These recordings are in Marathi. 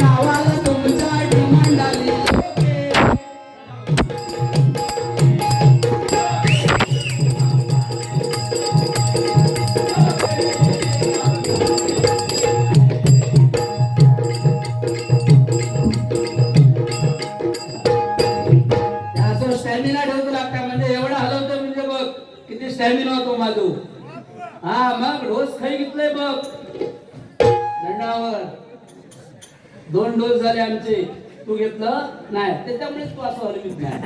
नावाला तुमच्या डिमांड आली. स्टॅमिना ठेवतो लागता म्हणजे एवढा हलवतो म्हणजे बघ किती स्टॅमिना होतो माझो. हा मग डोस खाई घेतलंय बघ दंडावर. 2 डोस झाले आमचे. तू घेतलं नाही त्याच्यामुळे तू असं हलवीत नाही.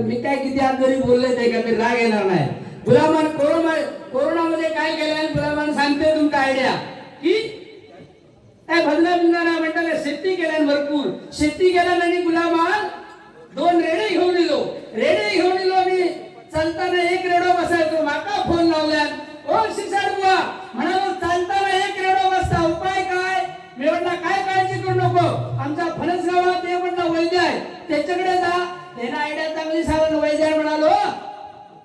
मी काय किती आज जरी बोलले ते का मी राग येणार नाही. गुलामान कोरोनामध्ये काय केलं गुलामान सांगते तुमका आयडिया की काय भजना बिंजना म्हणताना शेती केल्यान भरपूर. शेती केल्यान आणि गुलामान 2 रेडे घेऊन दिलो. रेडे घेऊन दिलो आणि चालताना एक रेडो बसायचो. माका फोन लावल्यान ओ शिसाड बुवा म्हणालो चालताना एक रेडो बसता उपाय काय. मी म्हटलं काय काळजी करू नको आमच्या फणस गावात ते म्हटलं वैद्य आहे त्याच्याकडे जा. त्यानं आयडिया चांगली सांगून वैद्य आहे म्हणालो.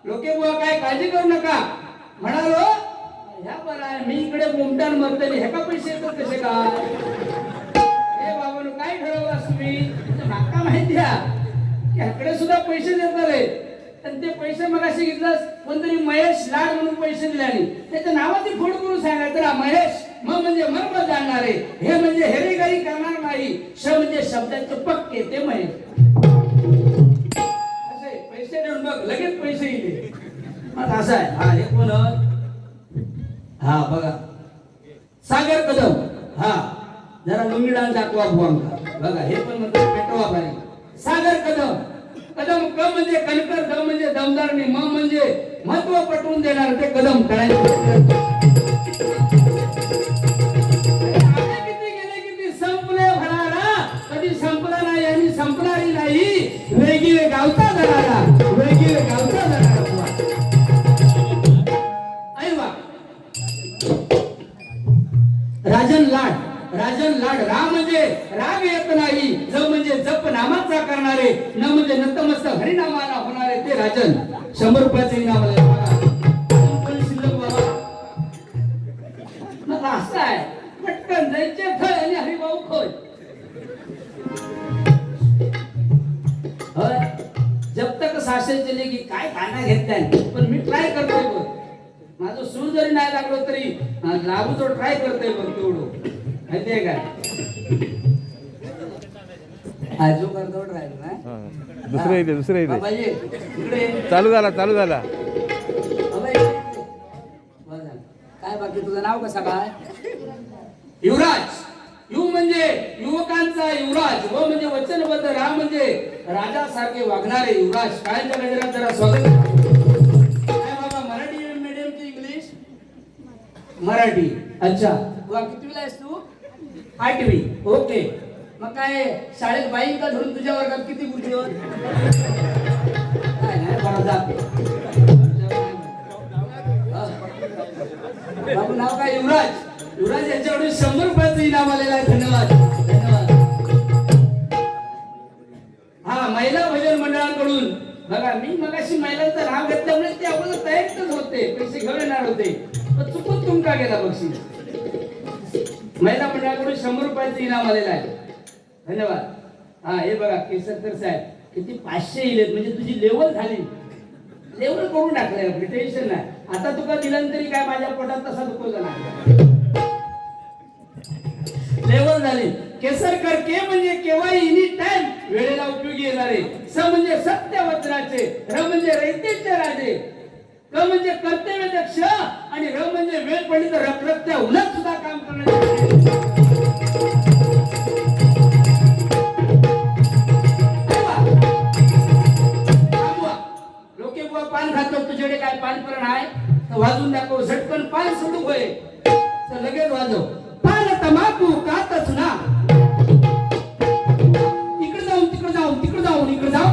लोके बुवा काय काळजी करू नका म्हणालो. ह्या बरं आहे मी इकडे मुमटान मरतली ह्याका पैसे येतात कसे काय. हे बाबांनो काय ठरवलं तुम्ही माका माहिती आहे ह्याकडे सुद्धा पैसे देतात रे. आणि ते पैसे मग असे घेतलं कोणतरी महेश लाड म्हणून पैसे दिले आणि त्याच्या नावाची फोड करून सांगायचं ना महेश म म्हणजे मर्म जाणणार आहे. हे म्हणजे हेरेगाई करणार नाही. श म्हणजे शब्दाचे पक्के ते महेश. असे पैसे देऊन बघ लगेच पैसे येते. मग असं आहे. हा हे कोण हा बघा सागर कदम. हा जरा लुंगी डान्स दाखवा बुवांका. बघा हे पण म्हणतात पेटवा बारी. सागर कदम. कदम क म्हणजे कणकर द म्हणजे दमदार आणि म म्हणजे महत्व पटवून देणार ते कदम करायचे. किती गेले किती संपले भरारा कधी संपला नाही आणि संपणारी नाही. वेगीरे गावचा धरारा वेगीरे गावचा धरारा. राजन लाड. राजन लाड. रा म्हणजे राग येत नाही. ज म्हणजे जप नामाचा करणारे. न म्हणजे नतमस्तक हरिनामाला होणारे ते राजन. 100 रुपयाचे इनाम आले शिल्लक बाबा. मग असं आहे पटकन जायचे खय आणि हरिभाऊ खोय. जब तक सासे चले की काय खाना घेतलाय पण मी ट्राय करतोय बघ. माझं सूर जरी नाही लागलो तरी लागू तो ट्राय करतोय बघ तेवढं माहितीये काय. जो करतो ट्राय दुसरे इथे चालू झाला काय बाकी तुझं नाव कसं काय. युवराज. यु म्हणजे युवकांचा युवराज. व म्हणजे वचनबद्ध. रा म्हणजे राजासारखे वागणारे युवराज. कायच्या गजरात जरा स्वागत. मराठी. अच्छा तुला कितवीला आहेस तू. 8वी. ओके मग काय शाळेत बाईंका धरून तुझ्या वर्गात किती बुद्धी होत. बाबू नाव काय युवराज. युवराज यांच्याकडून 100 रुपयाचं इनाम आलेलं आहे. धन्यवाद धन्यवाद. हा महिला भजन मंडळाकडून बघा मी मगाशी महिलांचं नाव घेतल्यामुळे ते अगोदर तयारीतच होते पैसे घेऊन येणार होते पण चुकून तुमका गेला बक्षीस. महिला मंडळाकडून 100 रुपयाचं इनाम आलेलं आहे. धन्यवाद. हा हे बघा केसरकर साहेब किती 500 इलेत म्हणजे तुझी लेवल झाली. लेवल करून टाकलंय आपली टेन्शन नाही. आता तुका दिलं तरी काय माझ्या पोटात तसा दुखवला नाही. लेवल झाली. केसरकर के म्हणजे केव्हा एनी टाइम वेळेला उपयोगी येणारे. स म्हणजे सत्य वचनाचे. र म्हणजे रयतेचे राजे. क म्हणजे कर्तव्य दक्ष आणि र म्हणजे वेळ पडली तर रखरखत्या उन्हात सुद्धा काम करण्याचे. लोके बुवा पान खातो तुझ्याकडे काय पान पण आहे तर वाजून दाखव. झटकन पान सुटू होय तर लगेच वाजव. पान तंबाखू खातच ना. इकडे जाऊन तिकडे जाऊन तिकडे जाऊन इकडे जाऊ.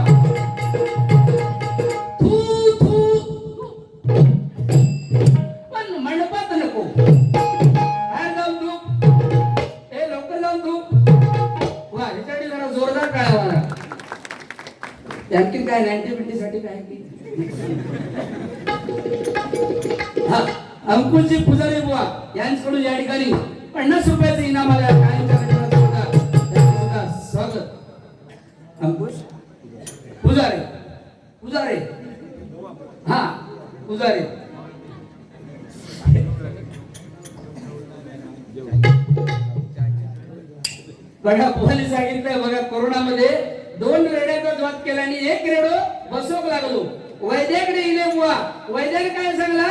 पण मंडपात नको. बाहेर जाऊन तू हे लवकर जाऊन तू. वा ह्याच्यासाठी जरा जोरदार टाळ्या वाजवा. आणखी काय 90 साठी काय की हा अंकुशजी पुजारी बुवा यांच्याकडून या ठिकाणी 50 रुपयाचं इनाम आलं कायमच्या कार्यक्रमाचं सुद्धा. त्यांचं सुद्धा स्वागत. अंकुश पुजारे पुजारे हा पुजारे बघा पोहायला सांगितलंय बघा कोरोनामध्ये 2 रेड्याचा ज्वात केला आणि 1 रेडो बसोक लागलो. वैद्याकडे इले बुवा वैद्याने काय सांगला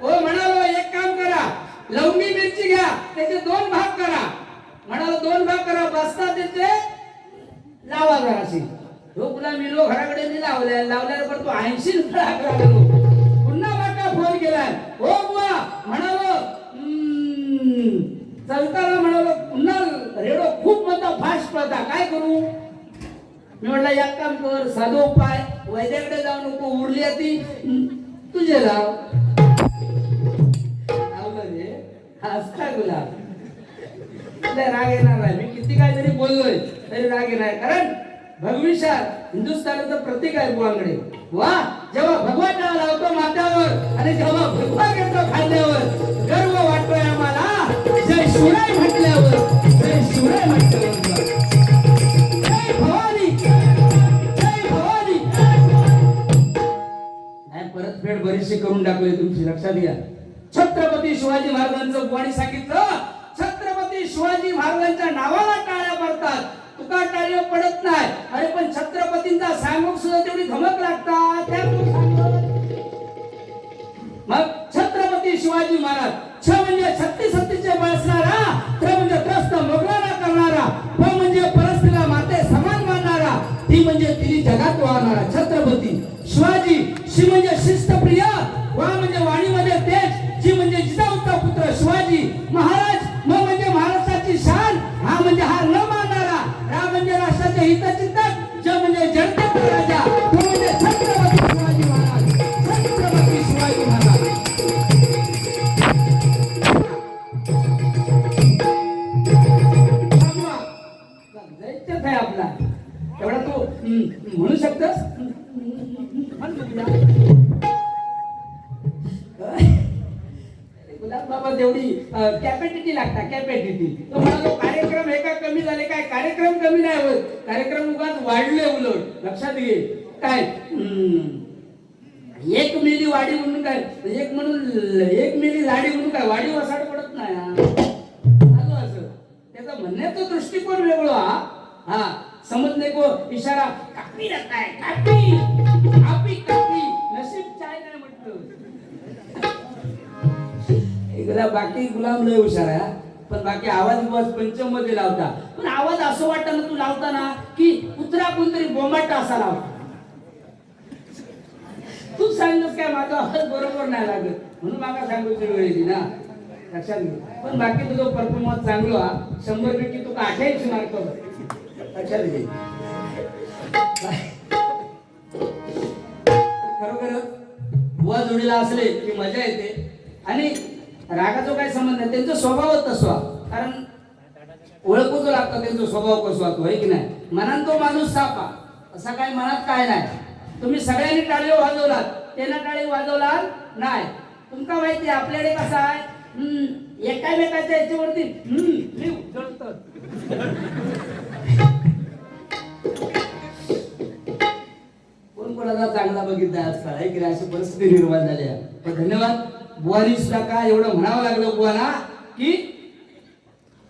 ओ म्हणालो एक काम करा लवंगी मिरची घ्या त्याचे 2 भाग करा म्हणालो 2 भाग करा बसता त्याचे लावा जराशी तो पुन्हा मिलो घराकडे नाही लावल्यावर पण तो 80 रुपये लागलो. पुन्हा बाका फोन केलाय ओ बुवा म्हणालो चलताना म्हणालो पुन्हा रेडो खूप मोठा फास्ट पडता काय करू. मी म्हटलं एक काम कर साधो उपाय वैद्याकडे जाऊ नको उरली ती तुझे लाव लावलं रे हसता गुलाब. राग येणार नाही मी किती काय जरी बोललोय तरी राग येणार कारण भगविशाल हिंदुस्थानाचं प्रतीक आहे बुवांकडे. वा जेव्हा भगवा टाळा लावतो माथ्यावर आणि जेव्हा भगवा घेतो खांद्यावर गर्व वाटतोय आम्हाला. जय शिवराय म्हटल्यावर जय शिवराय म्हटल्यावर जय भवानी जय भवानी. नाही परतफेड बरीचशी करून टाकली तुमची लक्षात घ्या. छत्रपती शिवाजी महाराजांचं बुवानी सांगितलं छत्रपती शिवाजी महाराजांच्या नावाला टाळ्या पडतात तुका टाळ्या पडत नाही. अरे पण छत्रपतींचा सांगूक सुद्धा तेवढी धमक लागतात मग छत्रपती शिवाजी महाराज छ म्हणजे छत्तीस सत्तीचे बळसणारा त्र म्हणजे त्रस्त मोगलाला करणारा प म्हणजे परस्त्रीला माते समान मानणारा ती म्हणजे तिने जगात वाहणारा छत्रपती शिवाजी. शि म्हणजे शिस्तप्रिय वा म्हणजे वाणीमध्ये तेज जी म्हणजे जिजाऊचा पुत्र शिवाजी महाराज. म म्हणजे महाराष्ट्राची शान हा म्हणजे हार न मानणारा रा म्हणजे राष्ट्राचे हितचिंतक ज म्हणजे जनतेचा राजा तो म्हणजे छत्रपती शिवाजी महाराज. छत्रपती शिवाजी महाराज दैत्यच आहे आपला एवढा तू म्हणू शकतोस. गुलाब बाबा तेवढी कॅपॅसिटी लागता कॅपॅसिटी. तो म्हणालो कार्यक्रम हे काय कमी झाले काय कार्यक्रम कमी नाही होत कार्यक्रम उगाच वाढले उलट लक्षात घे काय 1 मिली वाढी म्हणून काय 1 मिली लाडी म्हणून काय वाढी वसाड पडत नाही चालू असं त्याचा म्हणण्याचा दृष्टिकोन वेगळा. हा समजले को इशारा कापी रहता है कापी कापी कापी नसीब चाय नाही म्हटलं. एकदा बाकी गुलाम लय हुशार आहे पण बाकी आवाज बस पंचम मध्ये लावता पण आवाज असं वाटतं ना तू लावताना की कुत्रा कोणतरी बोंबाटा असा लावता. तू सांगतोस काय माझा आवाज बरोबर नाही लागत म्हणून मागा सांगूची वेळ येते ना लक्षात घे. पण बाकी तुझा परफॉर्मन्स चांगला 100 पैकी तुका 88 मार्क लक्षात घे. खरोखर बुवा जोडीला असले की मजा येते आणि रागाचा काय संबंध नाही त्यांचा स्वभावच तसा कारण ओळखूच लागतं त्यांचा स्वभाव कसा असतो आहे की नाही. मनात तो माणूस सापा असा काय मनात काय नाही. तुम्ही सगळ्यांनी टाळी वाजवलात त्यांना टाळी वाजवलात नाही. तुमका माहिती आपल्याकडे कसा आहे एकामेकाच्या याच्यावरती जळतं. कोण कोणाचा चांगला बघितला आजकाल आहे की अशी परिस्थिती निर्माण झाली आहे. पण धन्यवाद बुवानी सुद्धा काय एवढं म्हणावं लागलं बुवाना की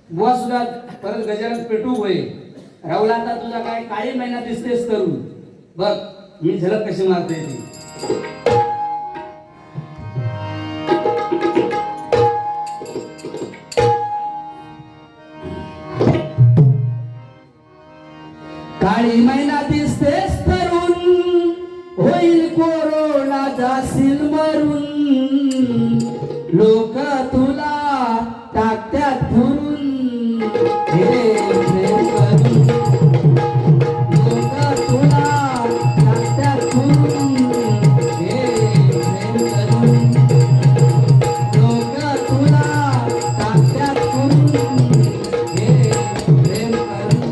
बुवा सुद्धा परत गजानन पेटू होय राहुला आता तुझा काय काळी महिना दिसतेस करून बघ मी झलक कशी मारते ती. काळी महिना दिसतेस तरुण होईल कोरोना जाशील मरून लोक तुला टाकत्यात फुरून हे प्रेम करून लोक तुला टाकत्यात फुरून हे प्रेम करून लोक तुला टाकत्यात फुरून हे प्रेम करून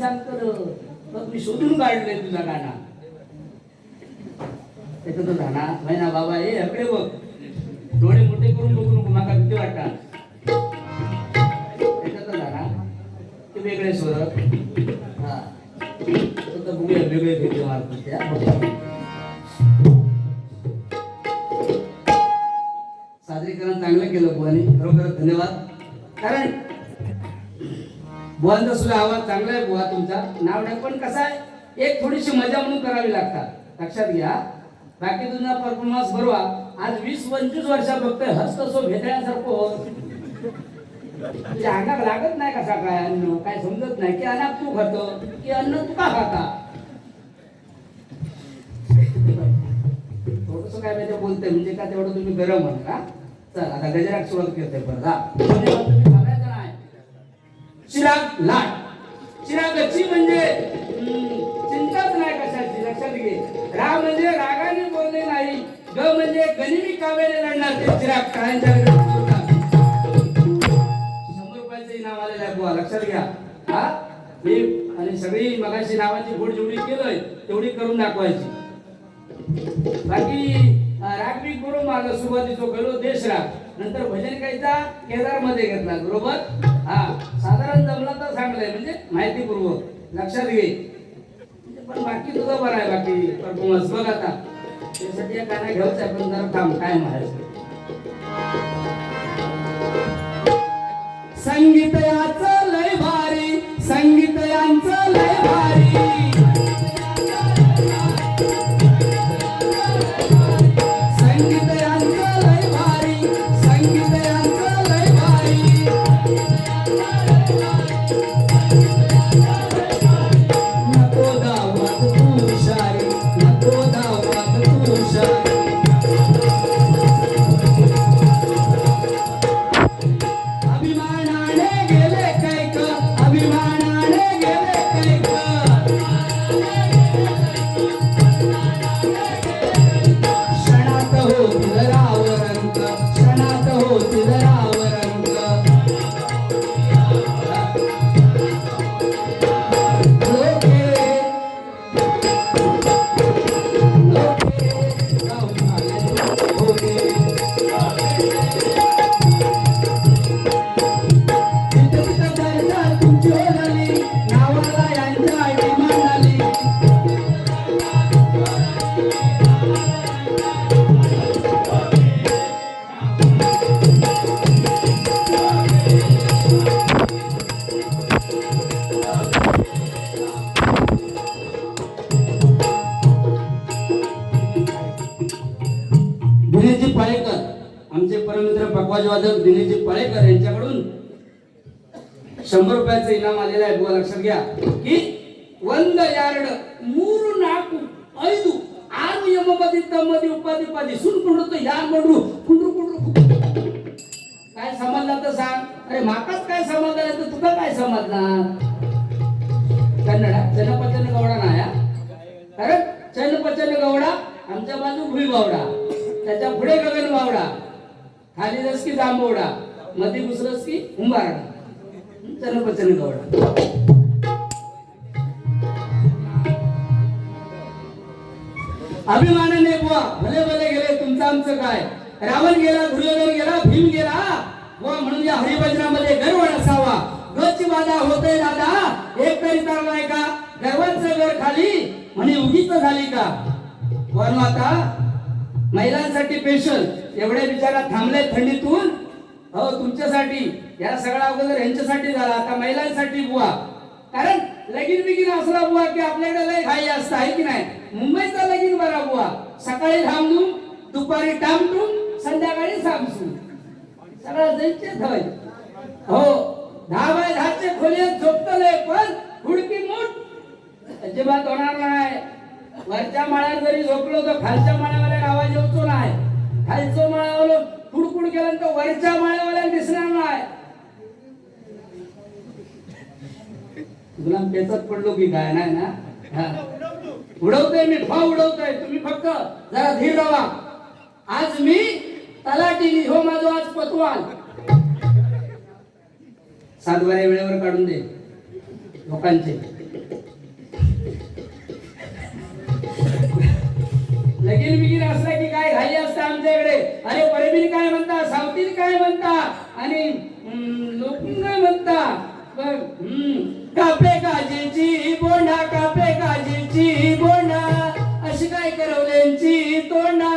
सांगतो मग मी शोधून काढले तुझा गाणा त्याचा तो गाणा महिना बाबा हे हकडे बघ डोळे मोठे करून बघू नको माका भीती वाटतात त्याचा तो गाणा ते वेगळे स्वर हा तर बघूया वेगळे भेटे मारतात त्या सादरीकरण चांगलं केलं बुवानी खरोखर धन्यवाद कारण बुवांचा सुद्धा आवाज चांगला आहे बुवा तुमचा नाव टाक पण कसा आहे एक थोडीशी मजा म्हणून करावी लागतात लक्षात घ्या बाकी तुझा परफॉर्मन्स बरोवा आज 20-25 वर्षा फक्त हस्त सो भेटण्यासारखं तुझ्या अंगाला लागत नाही कसा काय अन्न काय समजत नाही की अन्न तू खातो की अन्न तू का खाता थोडस काय माहिती बोलतंय म्हणजे का तेवढं तुम्ही गरम म्हणा का चल आता गजराक सुरुवात करते परत हा तुम्ही सांगायचं नाही चिराग लाट चिरागची म्हणजे चिंताच नाही कशाची लक्षात घे रा म्हणजे रागाने बोलले नाही ग म्हणजे गनिमी काव्याने लढणार ते चिराग काळ्यांच्या 100 रुपयाचं इनाम आलेलं आहे बुवा लक्षात घ्या हा मी आणि सगळी मगाशी नावाची घोड जेवढी केलोय तेवढी करून दाखवायची बाकी राग बी करून मागं सुरुवातीचो गेलो देश राग नंतर भजन गायचा केदार मध्ये घेतला बरोबर हा साधारण जमला तर चांगलंय म्हणजे माहितीपूर्वक लक्षात घे पण बाकी तुझं बरं आहे बाकी परफॉर्मन्स बघ आता त्यासाठी या गाणं घ्यायचं आहे पण जरा थांब काय म्हणायचं संगीत याचं लय भारी संगीत यांचं लय भारी संगीत यांचं लय भारी संगीत यांचं लय भारी नको दावात तू हुशारी नको दावात तू हुशारी अभिमानाने गेले कैक अभिमानाने गेले कैक क्षणात होतील रावरंक क्षणात होतील रावरंक लोके लोके गाऊन आले होते तिथं चर्चा तुमची झाली नावाला यांच्या डिमांड आली दिनेशजी पाळेकर आमचे परममित्र पकवाज वादक दिनेशजी पाळेकर यांच्याकडून 100 रुपयाचं इनाम आलेलं आहे बुवा लक्षात घ्या की 1 यार्ड 3 नाकू 5 6 यमपदी तमदी उपाधी पादी सुन कुंडतो या मंडू कुंडू कुंडू काय समजलं तर सांग अरे माकाच काय समजलं तर तुला काय समजणार कन्नडा चन्नपचन गौडा नाही कारण चन्नपचन गौडा आमच्या बाजू भुई बावडा त्याच्या पुढे गगन बावडा खाली रस की जांभवडा मध्ये घुसरस की उंबारडा चन्नपचन गौडा अभिमानाने बुवा भले भले गेले तुमचं आमचं काय रावण गेला दुर्योधन गेला भीम गेला बुवा म्हणून या हरिभजनामध्ये गर्व नसावा गच बाधा होते दादा एक तरी तरलाय का गर्वांचं घर खाली म्हणे उगीच झाली का पण आता महिलांसाठी स्पेशल एवढ्या बिचारा थांबले थंडीतून हो तुमच्यासाठी या सगळा अगोदर यांच्यासाठी झाला आता महिलांसाठी बुवा कारण लगीन बिगीन असला बुवा की आपल्याकडे लय घाई असतं आहे की नाही मुंबईचा लगीन बरा बुवा सकाळी थांबून दुपारी टामटून संध्याकाळी सामसून सगळं जायचे धय हो 10 बाय 10 खोलीत झोपतले पण हुडकी मूठ अजिबात होणार नाही वरच्या माळ्यावर जरी झोपलो तर खालच्या माळ्यावाल्या आवाज येतो नाही खालचं माळ्यावर कुडकुड केल्यानंतर वरच्या माळ्यावाल्या दिसणार नाही तुला पेचत पडलो की काय नाही ना उडवतोय मी उडवतोय तुम्ही फक्त जरा धीर राहा आज मी तलाठी हो माझा आज पतवाल 7 वेळेवर काढून दे लोकांचे लगीन बिगीन असला की काय घाई असतं आमच्याकडे. अरे परबीन काय म्हणता, सावतीन काय म्हणता आणि लोकून काय म्हणता. कापे काजेची बोंडा, कापे काजेची बोंडा, अशी काय करवल्यांची तोंडा,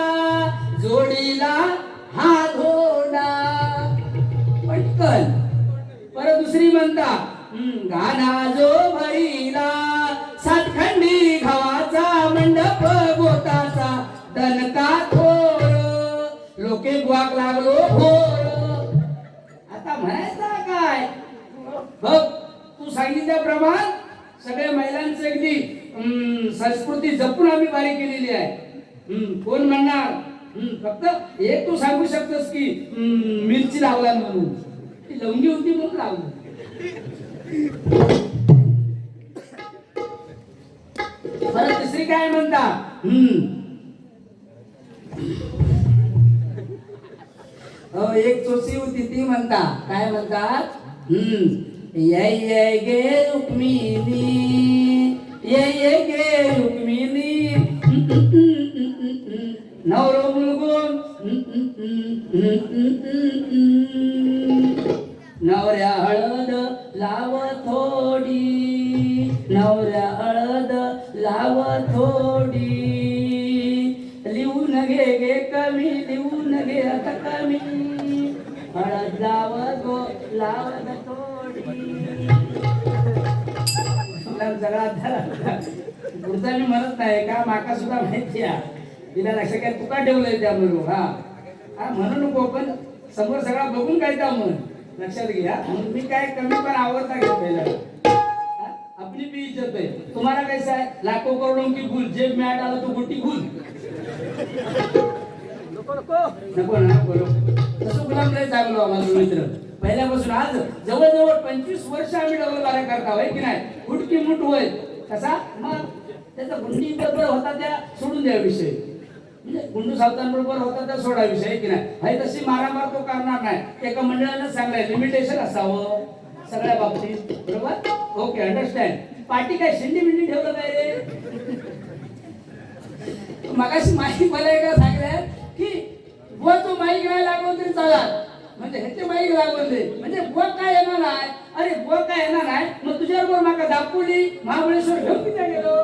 जोडीला हा धोंडा. पटकन परत दुसरी म्हणता, गाणा जो भरीला सातखंडी घावाचा, मंडप गोताचा, दणका थोर, लोके बुवाक लागलो भोर. आता म्हणायचा काय बघ, तू सांगितल्याप्रमाणे सगळ्या महिलांचं अगदी संस्कृती जपून आम्ही बारी केलेली आहे. कोण म्हणणार, फक्त एक तू सांगू शकतोस की मिरची लावला म्हणून, ती लवंगी होती म्हणून लावली. परत तिसरी काय म्हणता, एक चोची होती ती म्हणता, काय म्हणतात, ये गे रुक्मिणी, ये गे रुक्मिणी, नवरो मुलगो नवऱ्या हळद लाव थोडी, नवऱ्या हळद लाव थोडी, लिहून घे गे कमी, लिहून घे आता कमी, हळद लाव गो लावत थोडी. सगळा पुढचा मी म्हणत नाही का, माका सुद्धा माहिती आहे. तिला लक्षात काय तुका ठेवलंय त्याबरोबर. हा म्हणू नको, पण समोर सगळा बघून काय त्या म्हण लक्षात घ्या. म्हणून मी काय कमी पण आवडता घेतलेला, आपली बी इज्जत आहे. तुम्हाला कसं आहे, लाखो करोडों की भूल, जेब में आला तो गोटी भूल. नको नको तसं गुलाम नाही चांगलो आम्हाला मित्र. पहिल्यापासून आज जवळजवळ 25 वर्ष आम्ही डबल बाऱ्या करता होय की नाही. फुटकी मुठ होय कसा, मग त्याचा गुंडी बरोबर होता त्या सोडून द्या विषय, म्हणजे गुंडू सावतांबरोबर होता त्या सोडा विषय की नाही. हाय तशी मारामार तो करणार नाही. एका मंडळानं सांगलाय लिमिटेशन असावं सगळ्या बाबतीत, बरोबर. Okay, understand. पार्टी काय शिंडी मिंडी ठेवलं काय रे. मगाशी माहिती मला एका सांगल्या की बुवा तो माईक नाही लागलो तरी चालत, म्हणजे ह्याचे माईक लागवले म्हणजे बुवा काय येणार नाही. अरे बुवा काय येणार नाही, मग तुझ्याबरोबर माका दापोली महाबळेश्वर घेऊन किती गेलो.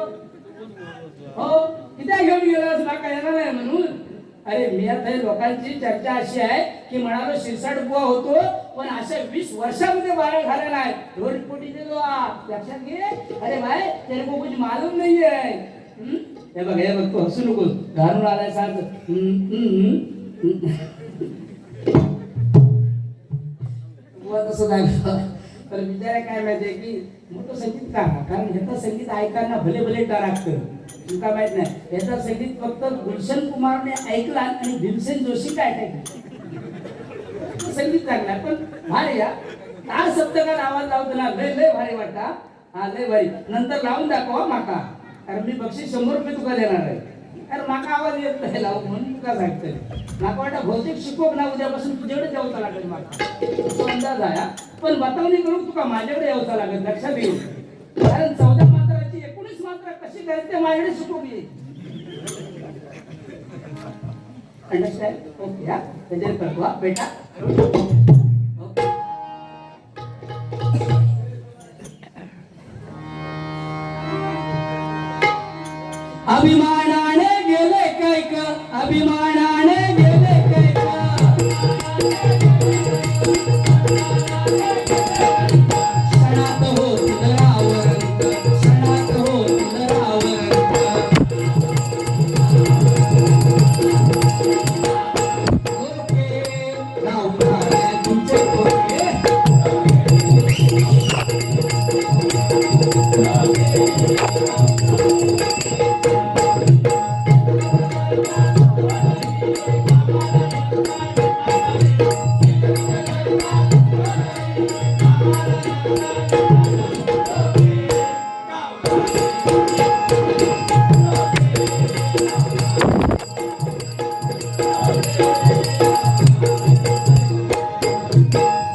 हो किती घेऊन गेलो, माका येणार नाही म्हणून. अरे मी आता लोकांची चर्चा अशी आहे की म्हणालो शिरसाट बुवा होतो, पण अशा 20 वर्षामध्ये बाहेर झाले नाही. 2 कोटी दिलो लक्षात घे. अरे भाई तेरे को कुछ मालूम नहीं है. हे बघ तू हसू नकोस, घालून आलाय सारखं. तसं जायचं. तर विचार काय माहितीये की मोठं संगीत का, कारण ह्याचं संगीत ऐकायला भले भले टाकतं. तुका माहित नाही, ह्याचं संगीत फक्त गुलशन कुमारने ऐकला आणि भीमसेन जोशी काय संगीत चांगला पण भारी. या तार सप्तकात आवाज लावताना लय लय भारी वाटता. हा लय भारी. नंतर लावून दाखवा माका, कारण मी बक्षीस 100 रुपये तुका देणार आहे. कारण माका आवाज येत नाही लावू म्हणून तुका सांगतोय. माका वाटतं भौतिक शिकवक ना, उद्यापासून तुझ्याकडे यावचा लागेल माका, तो अंदाज आहे. पण बतावणी करून तुका माझ्याकडे यावचा लागेल, लक्षात घेऊ. कारण 14 मात्राची 19 मात्रा कशी करायची ते माझ्याकडे शिकवली. अंडरस्टँड. ओके, हा त्याच्यावर करतो हा बेटा. अभिमानाने गेले कैक, अभिमानाने गेले कैक, क्षणात होतील रावरंत, क्षणात होतील रावरंत. ओके रावणारे तुमचे ओके.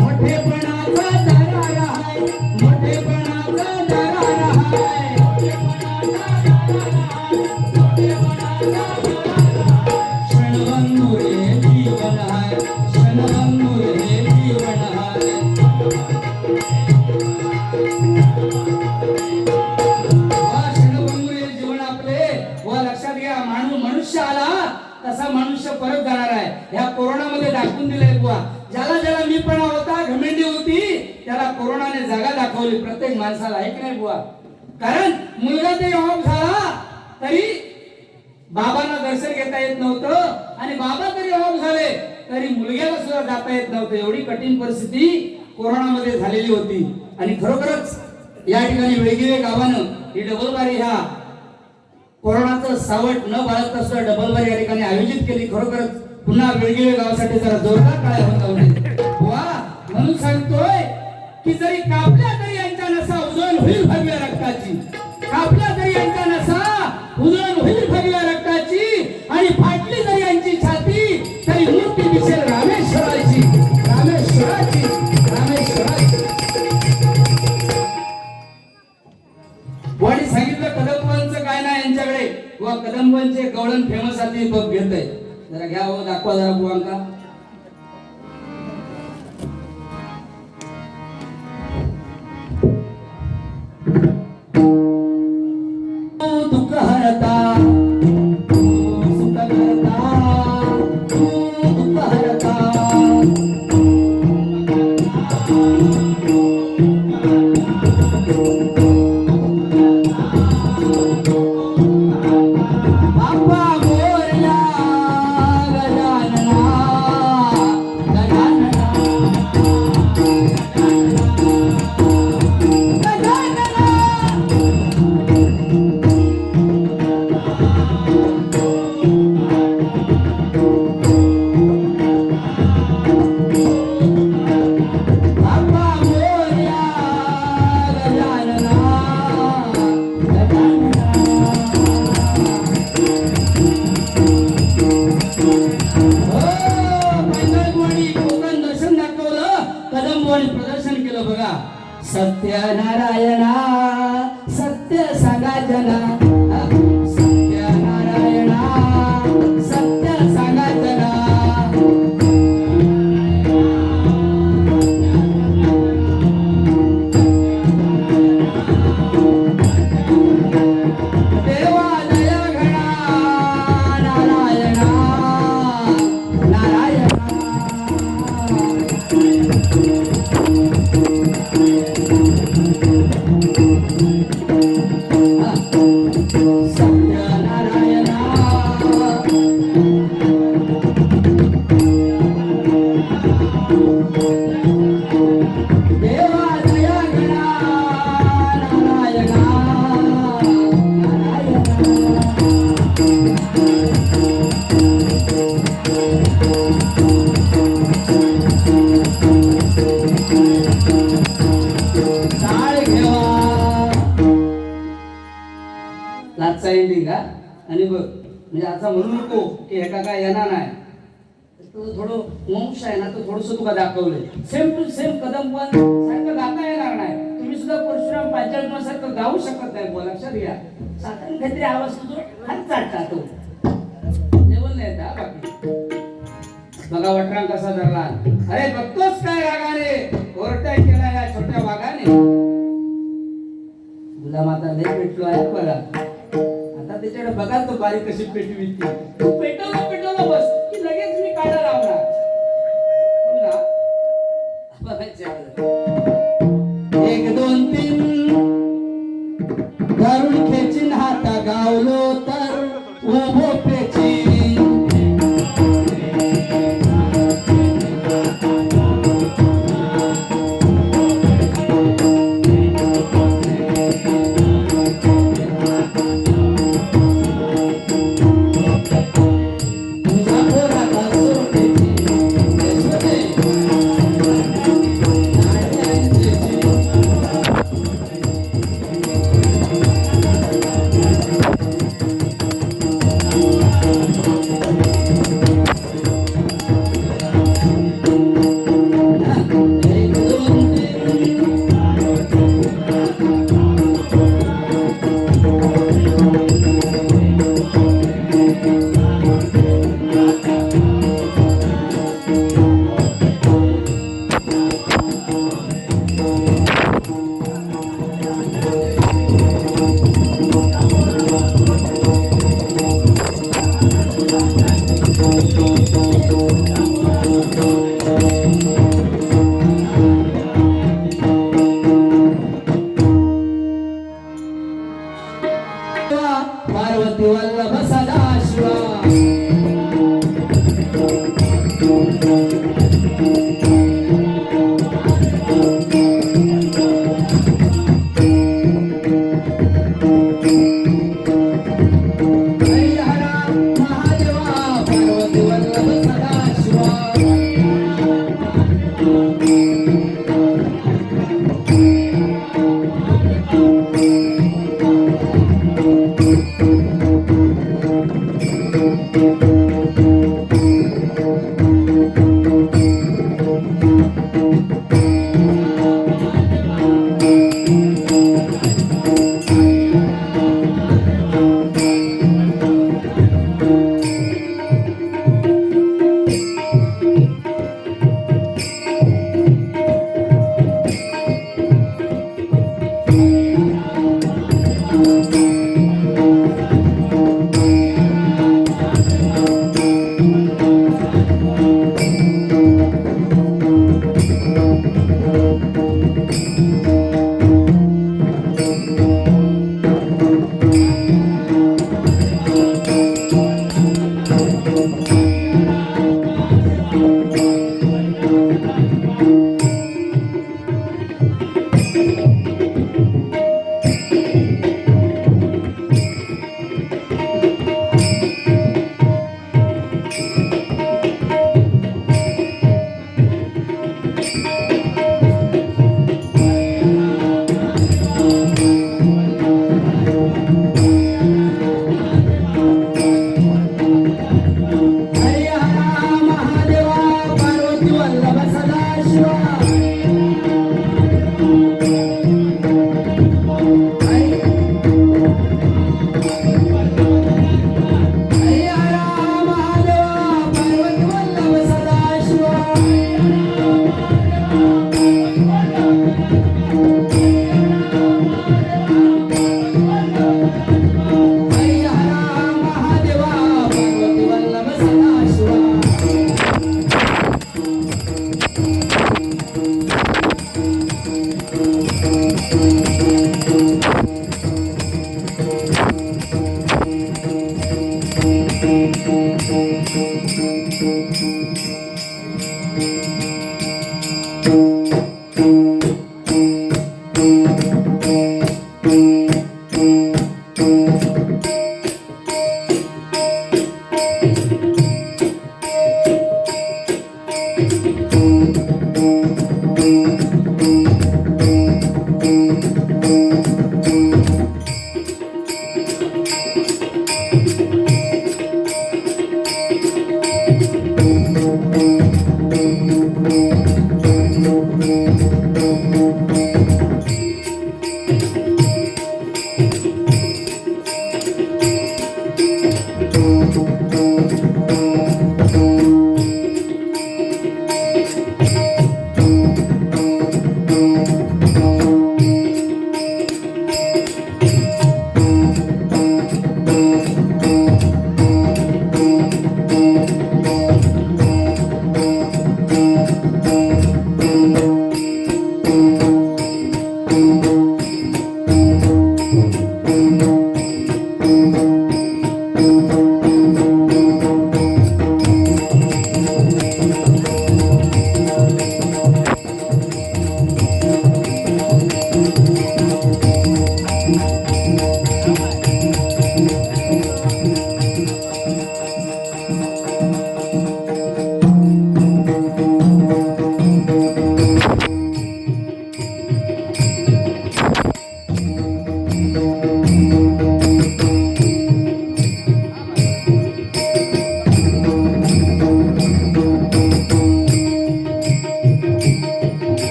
मोठेपणाचा दरार हाय. मनुष्य आला तसा मनुष्य परत जाणार आहे. ह्या कोरोनामध्ये दाखवून दिलंय बुवा. ज्याला ज्याला मीपणा होता, घमेंडी होती, त्याला कोरोनाने जागा दाखवली प्रत्येक माणसाला, आहे की नाही बुवा? कारण मुलगा तरी ऑफ झाला तरी बाबांना दर्शन घेता येत नव्हतं, आणि बाबा तरी ऑफ झाले तरी मुलग्याला सुद्धा जाता येत नव्हतं. एवढी कठीण परिस्थिती कोरोनामध्ये झालेली होती. आणि खरोखरच या ठिकाणी वेगवेगळ्या गावानं ही डबलबारी ह्या कोरोनाचं सावट न बाळगता सुद्धा डबलबारी या ठिकाणी आयोजित केली. खरोखरच पुन्हा वेगवेगळ्या गावासाठी जरा जोरदार टाळ्या होत वा. म्हणून सांगतोय की जरी कापल्या तरी यांच्या नसा उधळण होईल भगव्या रक्ताची, कापल्या तरी यांच्या नसा उधळण होईल भगव्या रक्ताची, आणि फाटली जरी यांची छाती तरी मूर्ती दिसेल रामेश्वराची, रामेश्वराची, रामेश्वराची. वाणी सांगितलं कदंबांचं काय नाही यांच्याकडे, व कदंबांचे गवळण फेमस आहे बघ घेतय. जरा घ्या हो, दाखवा जरा बुवांका. दुःख हरता सुख करता, दुःख हरता बाप्पा मोरया गजानना, गजानना, गजानना. बाप्पा मोरया गजानना, गजानना. कोकण दर्शन दाखवलं, कदंबवाणी प्रदर्शन केलं बघा. सत्यनारायणा सत्य सांगा जना, सत्यनारायणा सत्य सांगा जना. देवा दया घडा नारायणा, नारायणा. सत्यनारायणा देवा दया घडा नारायणा, टाळ घेवा. लाचा एंडिंग का. आणि बघ म्हणजे असं म्हणू नको की एका काय येणार नाही, तुझं थोडं वंश आहे ना, तर थोडस तुका दाखवलंय. सेम टू सेम कदंबन सारखं गाता येणार नाही. तुम्ही सुद्धा परशुराम पांचाळ सारखं गाऊ शकत नाही. बुवा लक्षात घ्या. साधारण काहीतरी आवाज तुझं हात चाटता तो लेवल नाही येत. बाकी बघा वटरांग कसा धरला. अरे बघतोस काय रागाने ओरटाय केला या छोट्या वाघाने. गुलाम आता लय पेटलो आहे बघा. आता त्याच्याकडे बघा तो बारीक कशी पेटवी ती. तू पेटवलं बस की लगेच मी काढा लावणार. पुन्हा बघायचं. 1 2 3 धरून खेचीन हाता गावलो तर उभो पेची.